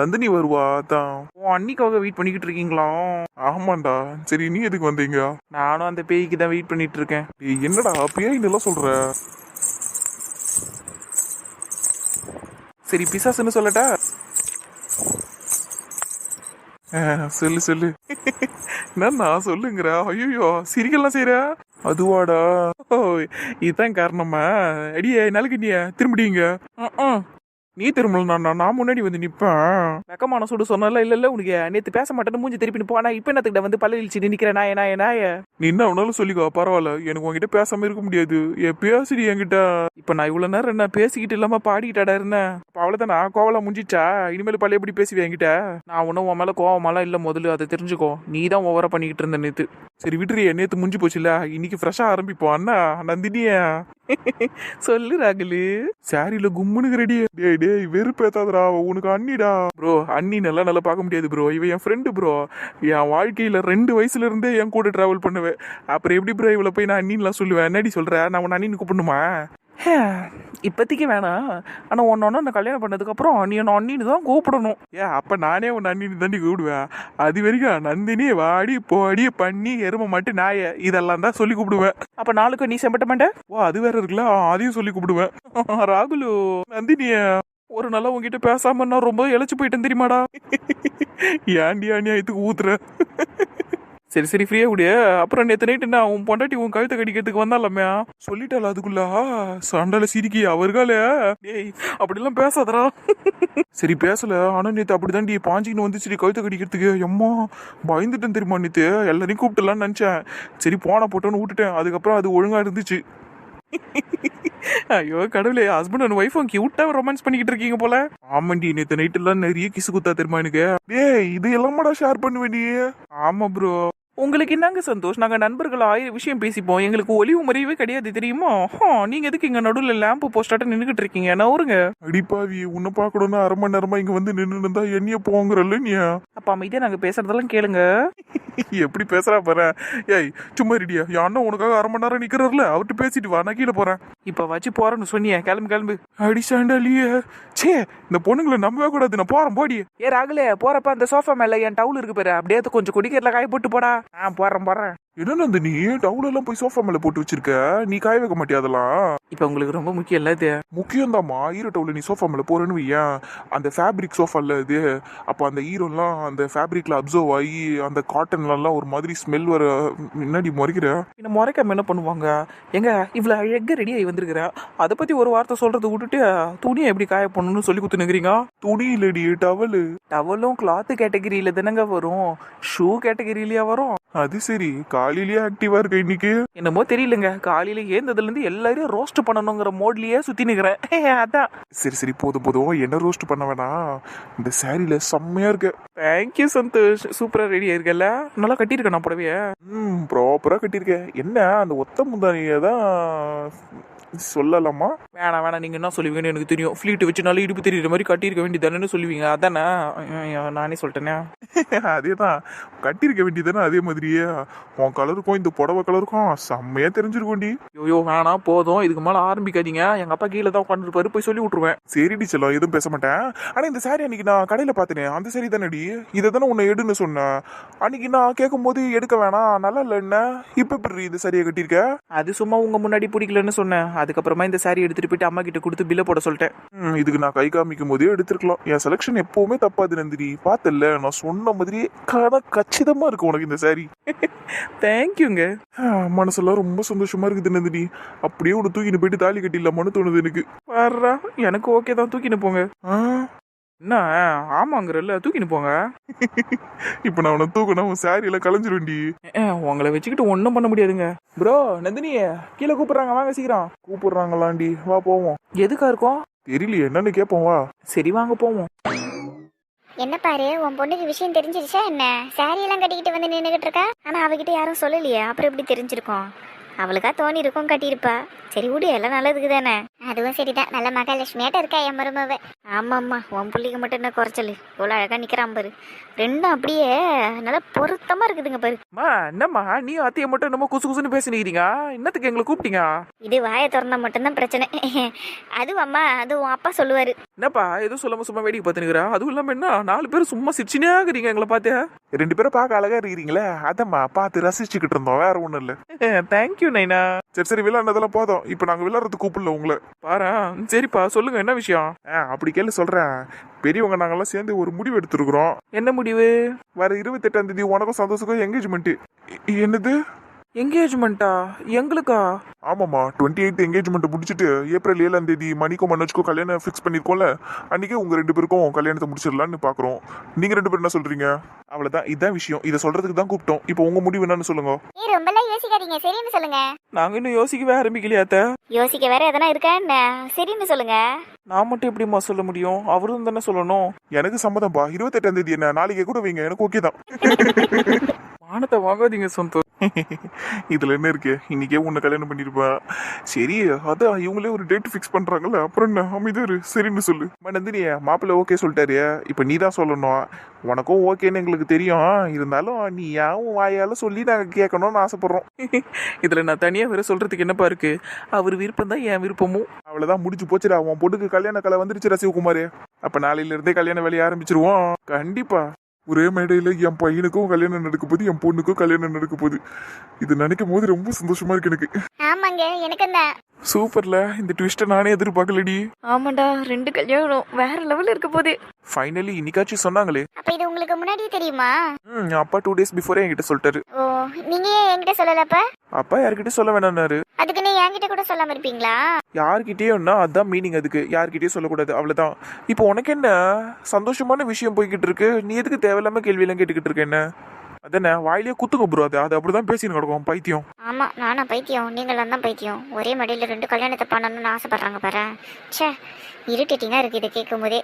A: நந்தினி வருவா, அதான். அன்னிக்காக வெயிட் பண்ணிக்கிட்டு இருக்கீங்களா? ஆமாண்டா. சரி நீ எதுக்கு வந்தீங்க? நானும் அந்த பேய்க்கு தான் வெயிட் பண்ணிட்டு இருக்கேன். என்னடா பேய் நல்லா சொல்ற? சரி பிசாசுன்னு சொல்லட்டா? சொல்லு சொல்லு. என்னண்ணா சொல்லுங்கிற? ஐயோ சிரிக்கலாம் செய்யற? அதுவாடா, இதுதான் காரணமா? அடியே நாளைக்கு நீ திரும்பிடுங்க. நீ திரும்ப நான் முன்னாடி வந்து நிப்பேன்.
D: வெக்கமான சுடு சொன்னால இல்ல உனக்கு நேத்து பேச மாட்டேன்னு மூஞ்சி திருப்பி போனா இப்ப என்னத்துக்கிட்ட வந்து பல்ல இழிச்சு நிக்கிற நாய
A: நீ என்ன வேணாலும் சொல்லிக்கோ, பரவாயில்ல. எனக்கு உங்ககிட்ட பேசாம இருக்க முடியாது. பேசுடி என்கிட்ட.
D: இப்ப நான் இவ்வளவு நேரம் என்ன பேசிக்கிட்டு இல்லாம பாடிக்கிட்டாடா இருந்தேன்.
A: அப்ப அவ்வளவுதான், நான் கோவலாம் முடிஞ்சிச்சா? இனிமேல் பழைய எப்படி பேசுவேன் என்கிட்ட?
D: நான் ஒன்னும் உன் மேல கோவமாலாம் இல்ல, முதல்ல அதை தெரிஞ்சுக்கோ. நீ தான் ஓவரா பண்ணிக்கிட்டு இருந்த நேத்து.
A: சரி விட்டுறிய, நேத்து முடிஞ்சு போச்சுல, இன்னைக்கு ஃப்ரெஷ்ஷா ஆரம்பிப்போம். அண்ணா நந்தினியா
D: சொல்லு ராகுலு.
A: சாரியில கும்முனுக்கு ரெடி. டேய் வெறுப்பேத்தாதடா, உனக்கு அண்ணிடா. ப்ரோ அண்ணி நல்லா பார்க்க முடியாது ப்ரோ. இவன் என் ஃப்ரெண்டு ப்ரோ. என் வாழ்க்கையில 2 வயசுல இருந்தே என் கூட டிராவல் பண்ணுவேன். அப்புறம் எப்படி ப்ரோ இவளை போய் நான் அண்ணின்லாம் சொல்லுவேன்? என்னடி சொல்ற? நான் உன்னை அண்ணின்னு கூப்பிடணுமா?
D: இப்பத்திக்கு வேணாம். ஆனா ஒன்னொன்னு நான் கல்யாணம் பண்ணதுக்கு அப்புறம் நீ என்ன அண்ணின்னு தான் கூப்பிடணும்.
A: அப்ப நானே உன்னை அண்ணின்னு தாண்டி கூப்பிடுவேன். அது வரைக்கும் நந்தினி வாடி போடி பண்ணி எருமை மாட்டு நாய இதெல்லாம் தான் சொல்லி கூப்பிடுவேன்.
D: அப்ப நாளுக்கு நீ செம்பட்ட மாட்ட?
A: ஓ அது வேற இருக்குல்ல, அதையும் சொல்லி கூப்பிடுவேன். ராகுலு நந்தினிய ஒரு நாள் உங்ககிட்ட பேசாம நான் ரொம்ப இழைச்சு போயிட்டேன் தெரியுமாடா. ஏண்டி அநியாயத்துக்கு ஊத்துற?
D: சரி ஃப்ரீயா விடு. அப்புறம் நேற்று நைட்டு நான் உன் பொண்டாட்டி உன் கழுத்தை கடிக்கிறதுக்கு வந்தாலாமே.
A: சொல்லிட்டால அதுக்குள்ள சண்டால சிரிக்கி அவர்களே. டேய் அப்படிலாம் பேசாதடா. சரி பேசல, ஆனா நேத்து அப்படிதான் பாஞ்சின்னு வந்துச்சு கழுத்தை கடிக்கிறதுக்கு. எம்மா பயந்துட்டேன் தெரியுமா? நேத்து எல்லாரையும் கூப்பிட்டுலான்னு நினைச்சேன். சரி போன போட்டோன்னு விட்டுட்டேன். அதுக்கப்புறம் அது ஒழுங்கா இருந்துச்சு.
D: ஐயோ கடவுளே, ஹஸ்பண்ட் அண்ட் ஒய்ஃப் கியூட்டா ரொமான்ஸ் பண்ணிக்கிட்டு இருக்கீங்க போல.
A: ஆமாண்டி, நேத்து நைட் எல்லாம் நிறைய கிசு குத்தா தெரியுமா எனக்கு. டேய் இது எல்லாமடா ஷேர் பண்ணுவேன் நீ.
D: ஆமா ப்ரோ. உங்களுக்கு என்னங்க சந்தோஷ், நாங்க நண்பர்கள் 1000 விஷயம் பேசிப்போம். எங்களுக்கு ஒளிவு முறையவே கிடையாது தெரியுமா? நீங்க எதுக்கு இங்க நடுவில் லேம்பு போஸ்டாட்ட நின்றுகிட்டு இருக்கீங்க? நவருங்க.
A: அடிப்பாவி, உன்னை பாக்கணும்னா 1/2 மணி நேரமா இங்க வந்து நின்று இருந்தா என்னைய போங்கிறல்ல நீ.
D: அப்ப அமைதியா நாங்க பேசுறதெல்லாம் கேளுங்க.
A: எப்படி பேசுறா பாரு. ஏய் சும்மா ரெடியா? என் அண்ணன் உனக்காக 1/2 மணி நேரம் நிக்கிறாருல, அவர்கிட்ட பேசிட்டு வா, நான் கீழே போறேன்.
D: இப்ப வச்சு போறேன்னு சொன்னியே, கிளம்பு.
A: அடி சாண்டாலியே. சே இந்த பொண்ணுங்களை நம்பவே கூடாது. நான் போறேன் போடி.
D: ஏ ராகுலே, போறப்ப அந்த சோஃபா மேல என் டவுல் இருக்கு பாரு, அப்படியே கொஞ்சம் குடிக்கிறல காய போட்டு போடா. போறேன்.
A: என்ன அந்த நீ டவுல் எல்லாம் போய் சோஃபா மேல போட்டு வச்சிருக்க? நீ காய வைக்க மாட்டியா அதெல்லாம்?
D: இப்ப உங்களுக்கு ரொம்ப முக்கியம் இல்ல இது?
A: முக்கியம் தான்மா. ஈரோ டவுல நீ சோஃபா மேல போறேன்னு வையன், அந்த ஃபேப்ரிக் சோஃபா இல்ல இது. அப்ப அந்த ஈரோலாம் அந்த ஃபேப்ரிக்ல அப்சர்வ் ஆகி அந்த காட்டன்லாம் ஒரு மாதிரி ஸ்மெல் வர. முன்னாடி முறைக்கிற
D: என்ன முறைக்காம என்ன பண்ணுவாங்க? எங்க இவ்வளவு அழகா ரெடி ஆகி வந்திருக்கிற, அதை பத்தி ஒரு வார்த்தை சொல்றது விட்டுட்டு துணியை எப்படி காய பண்ணணும்னு சொல்லி கொடுத்துனுக்கிறீங்க.
A: துணி இல்லடி டவலு.
D: டவலும் கிளாத் கேட்டகரியில தானங்க வரும், ஷூ கேட்டகரியிலயா வரும்?
A: அது சரி, காலையிலேயே ஆக்டிவா இருக்க இன்னைக்கு.
D: என்னமோ தெரியலங்க, காலையில ஏந்ததுல இருந்து எல்லாரையும் ரோஸ்ட் பண்ணணுங்கிற மோட்லயே சுத்தி நிக்கிறேன். அதான்.
A: சரி போதும், என்ன ரோஸ்ட் பண்ண வேணாம். இந்த சாரியில செம்மையா இருக்கு.
D: தேங்க்யூ சந்தோஷ், சூப்பரா ரெடியா இருக்கல. நல்லா கட்டியிருக்கேன் நான் புடவைய.
A: ப்ராப்பரா கட்டியிருக்கேன். என்ன அந்த ஒத்த முந்தானிய தான் சொல்லலாமா?
D: வேணாம், நீங்க என்ன சொல்லுவீங்கன்னு எனக்கு தெரியும். ஃபிளீட் வச்சுனாலும் இடுப்பு தெரியுற மாதிரி கட்டியிருக்க வேண்டியதானே சொல்லுவீங்க. அதானே நானே சொல்லிட்டேனே.
A: அதேதான், கட்டியிருக்க வேண்டியதானே. அதே மாதிரியே உன் கலருக்கும் இந்த புடவை கலருக்கும் செம்மையா தெரிஞ்சிருக்கோண்டி.
D: ஐயோ வேணாம், போதும், இதுக்கு மேல ஆரம்பிக்காதீங்க. எங்க அப்பா கீழே தான் உட்காந்துருப்பாரு, போய் சொல்லி விட்டுருவேன்.
A: சரிடி செல்லம், எதுவும் பேச மாட்டேன். ஆனா இந்த சாரி அன்னைக்கு நான் கடையில பாத்தேனே, அந்த சாரி தானடி? இதை தானே உன்னை எடுன்னு சொன்னேன் அன்னைக்கு. நான் கேட்கும் போது எடுக்க வேணாம், நல்லா இல்ல என்ன. இப்ப எப்படி இந்த சாரியை கட்டியிருக்க?
D: அது சும்மா உங்க முன்னாடி பிடிக்கலன்னு சொன்னேன். அதுக்கப்புறமா இந்த சாரி எடுத்துட்டு போயிட்டு அம்மா கிட்ட கொடுத்து பில்ல போட சொல்லிட்டேன்.
A: இதுக்கு நான் கை காமிக்கும் போதே எடுத்துருக்கலாம். என் செலக்ஷன் எப்பவுமே தப்பாது நந்தினி, பார்த்தல. நான் சொன்ன மாதிரி கச்சிதமா இருக்கு உனக்கு இந்த சாரி.
D: தேங்க்யூங்க.
A: மனசெல்லாம் ரொம்ப சந்தோஷமா இருக்குது நந்தினி. அப்படியே உன்னை தூக்கின்னு போயிட்டு தாலி கட்டிடலாமான்னு தோணுது எனக்கு.
D: வர்றா, எனக்கு ஓகே தான், தூக்கின்னு போங்க. என்ன ஆமாங்கிறல்ல, தூக்கின்னு போங்க.
A: இப்ப நான் உன்னை தூக்கினா உன் சாரி எல்லாம் கலைஞ்சிருவேண்டி.
D: உங்களை வச்சுக்கிட்டு ஒன்றும் பண்ண முடியாதுங்க. ப்ரோ நந்தினி கீழே கூப்பிடுறாங்க, வாங்க சீக்கிரம்.
A: கூப்பிடுறாங்களாண்டி, வா போவோம்.
D: எதுக்கா இருக்கும்
A: தெரியலையே, என்னன்னு கேட்போம் வா.
D: சரி வாங்க போவோம்.
B: என்ன பாரு, உன் பொண்ணுக்கு விஷயம் தெரிஞ்சிருச்சா என்ன? சாரி எல்லாம் கட்டிக்கிட்டு வந்து நின்றுகிட்டு இருக்கா. ஆனா அவகிட்ட யாரும் சொல்லலையே, அப்புறம் எப்படி தெரிஞ்சிருக்கோம்? அவளுக்கா தோணி இருக்கும், கட்டியிருப்பா. சரி விடு, எல்லாம் நல்லதுக்கு தானே. அதுவும் சரிதான், நல்ல மகாலட்சுமியாட்ட இருக்கா என் மருமவ. ஆமாம்மா, உன் புள்ளிக்கு மட்டும் என்ன குறைச்சல். இவ்வளோ அழகா நிக்கிறான் பாரு. ரெண்டும் அப்படியே நல்லா பொருத்தமா இருக்குதுங்க பாரு.
D: என்னம்மா நீ அத்தைய மட்டும் என்னமோ குசு குசுன்னு பேசினீங்க, என்னத்துக்கு எங்களை கூப்பிட்டீங்க?
B: இது வாயை திறந்தா மட்டும்தான் பிரச்சனை. அதுவும் அம்மா, அது உன் அப்பா சொல்லுவாரு.
D: என்னப்பா எதுவும் சொல்லாம சும்மா வேடிக்கை பார்த்துனுக்குறா? அதுவும் இல்லாம என்ன 4 பேரும் சும்மா சிரிச்சுனே இருக்கிறீங்க எங்களை பார்த்து.
A: 2 பேரும் பார்க்க அழகா இருக்கிறீங்களே, அதம்மா பார்த்து ரசிச்சுக்கிட்டு இருந்தோம், வேற ஒண்ணும் இல்ல.
D: தேங்க்யூ நைனா.
A: சரி விளையாடுனதெல்லாம் போதும். இப்ப நாங்க விளையாடுறது கூப்பிடல உங்களை.
D: பாரு. சரிப்பா சொல்லுங்க, என்ன விஷயம்?
A: அப்படி கேள்வி சொல்றேன். பெரியவங்க நாங்கெல்லாம் சேர்ந்து ஒரு முடிவு எடுத்துருக்குறோம்.
D: என்ன முடிவு?
A: வர 28ஆம் தேதி உனக்கும் சந்தோஷக்கும் என்கேஜ்மெண்ட். என்னது?
D: என்கேஜ்மெண்ட்டா? எங்களுக்கா?
A: ஆமாம்மா, 28 என்கேஜ்மெண்ட் முடிச்சுட்டு ஏப்ரல் 7ஆம் தேதி மணிக்கும் மனோஜ்க்கும் கல்யாணம் ஃபிக்ஸ் பண்ணிருக்கோம்ல, அன்னைக்கே உங்க 2 பேருக்கும் கல்யாணத்தை முடிச்சிடலான்னு பாக்குறோம். நீங்க 2 பேரும் என்ன சொல்றீங்க? அவ்வளவுதான், இதான் விஷயம். இதை சொல்றதுக்கு தான் கூப்பிட்டோம். இப்போ உங்க முடிவு என்னன்னு சொல்லுங்க.
B: ரொம்பலாம் யோசிக்காதீங்க, சரின்னு சொல்லுங்க.
D: நாங்க இன்னும் யோசிக்கவே ஆரம்பிக்கலையா அத்தை?
B: யோசிக்க வேற எதனா இருக்கா என்ன? சரின்னு சொல்லுங்க.
D: நான் மட்டும் எப்படிம்மா சொல்ல முடியும்? அவரும் தானே சொல்லணும்.
A: எனக்கு சம்மதம்பா. 28ஆம் தேதி என்ன, நாளைக்கே கூட வைங்க, எனக்கு ஓகே தான்.
D: மானத்தை வாங்காதீங்க சந்தோஷ்.
A: இதுல என்ன இருக்கு? இன்னைக்கே உன்னை கல்யாணம் பண்ணிருப்பேன். சரி, அதான் இவங்களே ஒரு டேட் ஃபிக்ஸ் பண்றாங்கல்ல, அப்புறம் என்ன, அமைதியாரு, சரின்னு சொல்லு. நந்தினி, மாப்பிள்ள ஓகே சொல்லிட்டாரு. இப்ப நீ தான் சொல்லணும். உனக்கும் ஓகேன்னு எங்களுக்கு தெரியும், இருந்தாலும் நீ ஏன் வாயால சொல்லி நாங்க கேட்கணும்னு ஆசைப்படுறோம்.
D: இதுல நான் தனியா வேற சொல்றதுக்கு என்னப்பா இருக்கு? அவர் விருப்பம் தான் என் விருப்பமும்.
A: அவ்வளவுதான், முடிச்சு போச்சுடா. உன் பொண்ணுக்கு கல்யாண கலை வந்துருச்சு சிவகுமார். அப்ப நாளையில இருந்தே கல்யாண வேலையை ஆரம்பிச்சிருவோம். கண்டிப்பா ஒரே மேடையில என் பையனுக்கும் கல்யாணம் நடக்க போகுது, என் பொண்ணுக்கும் கல்யாணம் நடக்க போகுது. இது நினைக்கும் போது ரொம்ப சந்தோஷமா இருக்கு எனக்கு.
B: ஆமாங்க, எனக்கு தான்.
A: சூப்பர்ல, இந்த ட்விஸ்ட நானே எதிர்பார்க்கலடி.
C: ஆமாண்டா, 2 கல்யாணம் வேற லெவல்ல இருக்க போகுது.
A: ஃபைனலி இன்னைக்காச்சும் சொன்னாங்களே.
B: அப்ப இது உங்களுக்கு முன்னாடியே தெரியுமா?
A: அப்பா 2 days பிஃபோரே என்கிட்ட சொல்லிட்டாரு.
B: ஓ, நீங்க ஏன் என்கிட்ட சொல்லலப்ப?
A: அப்பா யார்கிட்ட சொல்ல வேணாம்னாரு.
B: அதுக்கு நீ என்கிட்ட கூட சொல்லாம இருப்பீங்களா?
A: யார்கிட்டயோன்னா அதான் மீனிங், அதுக்கு யார்கிட்டயும் சொல்லக்கூடாது, அவ்வளவுதான். இப்போ உனக்கு என்ன சந்தோஷமான விஷயம் போய்கிட்டு இருக்கு, நீ எதுக்கு தேவையில்லாம கேள்வி எல்லாம் கேட்டுக்கிட்டு இருக்க? என்ன அதானே, வாயிலே குத்துங்க ப்ரோ. அது அப்படிதான் பேசின்னு கிடக்கும் பைத்தியம்.
B: ஆமா, நானா பைத்தியம், நீங்களும் தான் பைத்தியம். ஒரே மடியில 2 கல்யாணத்தை பண்ணணும்னு ஆசைப்படுறாங்க பாரு. ச்சே, இரிட்டேட்டிங்கா இருக்கு இதை கேட்கும் போதே.